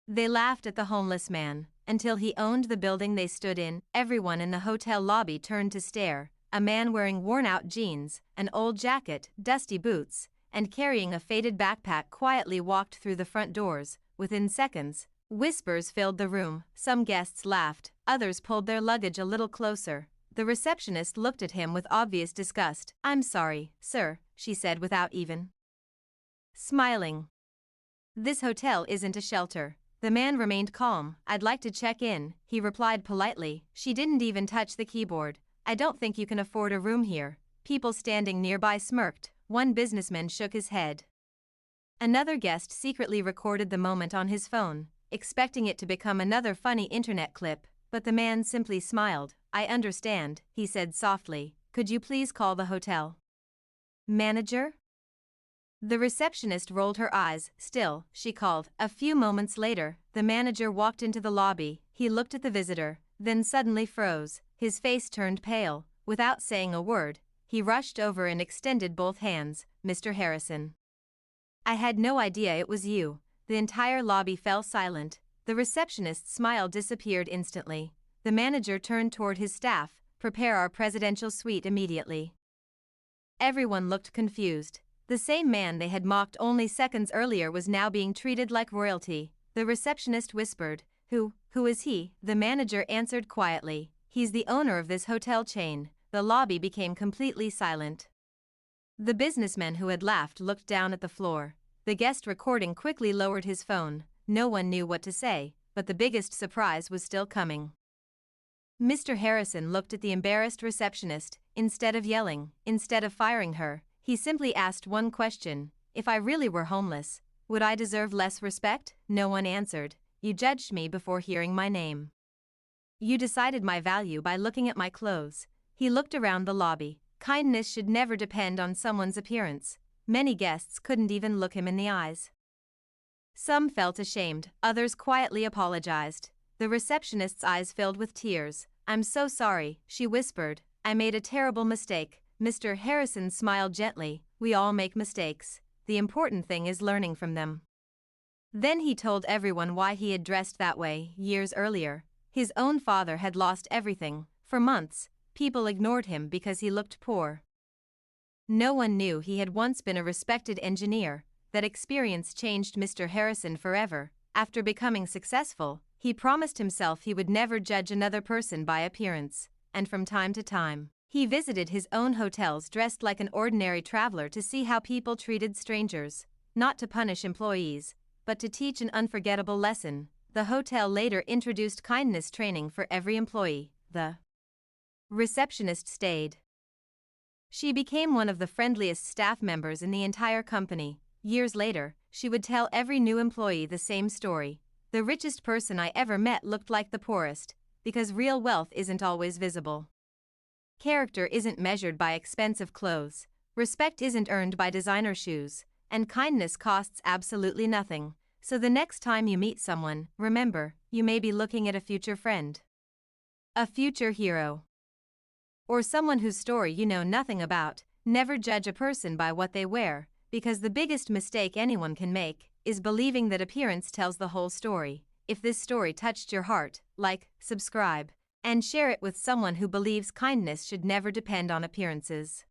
They laughed at the homeless man. Until he owned the building they stood in, everyone in the hotel lobby turned to stare. A man wearing worn-out jeans, an old jacket, dusty boots, and carrying a faded backpack quietly walked through the front doors. Within seconds, whispers filled the room. Some guests laughed, others pulled their luggage a little closer. The receptionist looked at him with obvious disgust. "I'm sorry, sir," she said without even smiling. "This hotel isn't a shelter." The man remained calm. "I'd like to check in," he replied politely. She didn't even touch the keyboard. "I don't think you can afford a room here." People standing nearby smirked. One businessman shook his head. Another guest secretly recorded the moment on his phone, expecting it to become another funny internet clip, but the man simply smiled. "I understand," he said softly. "Could you please call the hotel manager?" The receptionist rolled her eyes. "Still," she called. A few moments later, the manager walked into the lobby. He looked at the visitor, then suddenly froze. His face turned pale. Without saying a word, he rushed over and extended both hands. "Mr. Harrison. I had no idea it was you." The entire lobby fell silent. The receptionist's smile disappeared instantly. The manager turned toward his staff. "Prepare our presidential suite immediately." Everyone looked confused. The same man they had mocked only seconds earlier was now being treated like royalty. The receptionist whispered, Who is he?" The manager answered quietly, "He's the owner of this hotel chain." The lobby became completely silent. The businessman who had laughed looked down at the floor. The guest recording quickly lowered his phone. No one knew what to say, but the biggest surprise was still coming. Mr. Harrison looked at the embarrassed receptionist. Instead of yelling, instead of firing her, he simply asked one question: "If I really were homeless, would I deserve less respect?" No one answered. "You judged me before hearing my name. You decided my value by looking at my clothes." He looked around the lobby. Kindness should never depend on someone's appearance. Many guests couldn't even look him in the eyes. Some felt ashamed, others quietly apologized. The receptionist's eyes filled with tears. "I'm so sorry," she whispered. "I made a terrible mistake." Mr. Harrison smiled gently. "We all make mistakes. The important thing is learning from them." Then he told everyone why he had dressed that way. Years earlier, his own father had lost everything. For months, people ignored him because he looked poor. No one knew he had once been a respected engineer. That experience changed Mr. Harrison forever. After becoming successful, he promised himself he would never judge another person by appearance, and from time to time, he visited his own hotels dressed like an ordinary traveler to see how people treated strangers, not to punish employees, but to teach an unforgettable lesson. The hotel later introduced kindness training for every employee. The receptionist stayed. She became one of the friendliest staff members in the entire company. Years later, she would tell every new employee the same story. "The richest person I ever met looked like the poorest," because real wealth isn't always visible. Character isn't measured by expensive clothes, respect isn't earned by designer shoes, and kindness costs absolutely nothing. So the next time you meet someone, remember, you may be looking at a future friend, a future hero, or someone whose story you know nothing about. Never judge a person by what they wear, because the biggest mistake anyone can make is believing that appearance tells the whole story. If this story touched your heart, like, subscribe, and share it with someone who believes kindness should never depend on appearances.